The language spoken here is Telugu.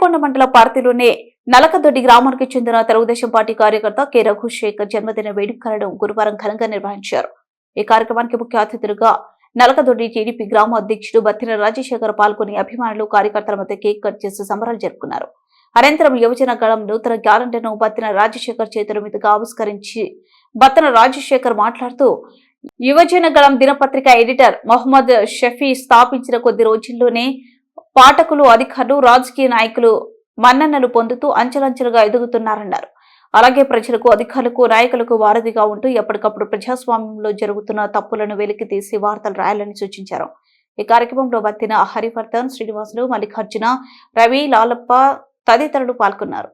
వినుకొండ మండల పార్టీలోనే నలకదొడ్డి గ్రామానికి చెందిన తెలుగుదేశం పార్టీ కార్యకర్త కె రఘుశేఖర్ జన్మదిన వేడుకలను గురువారం ఘనంగా నిర్వహించారు. ఈ కార్యక్రమానికి ముఖ్య అతిథులుగా నలకదొడ్డి టీడీపీ గ్రామ అధ్యక్షుడు బత్తిన రాజశేఖర్ పాల్గొని అభిమానులు కార్యకర్తల మధ్య కేక్ కట్ చేసి సంబరాలు జరుపుకున్నారు. అనంతరం యువజన గళం నూతన క్యాలెండర్ను బత్తిన రాజశేఖర్ చేతుల మీదుగా ఆవిష్కరించి బత్తిన రాజశేఖర్ మాట్లాడుతూ యువజన గళం దినపత్రిక ఎడిటర్ మొహమ్మద్ షఫీ స్థాపించిన కొద్ది రోజుల్లోనే పాఠకులు, అధికారులు, రాజకీయ నాయకులు మన్ననలు పొందుతూ అంచెలంచెలుగా ఎదుగుతున్నారన్నారు. అలాగే ప్రజలకు, అధికారులకు, నాయకులకు వారధిగా ఉంటూ ఎప్పటికప్పుడు ప్రజాస్వామ్యంలో జరుగుతున్న తప్పులను వెలికి తీసి వార్తలు రాయాలని సూచించారు. ఈ కార్యక్రమంలో బత్తిన హరివర్ధన్, శ్రీనివాసులు, మల్లికార్జున, రవి, లాలప్ప తదితరులు పాల్గొన్నారు.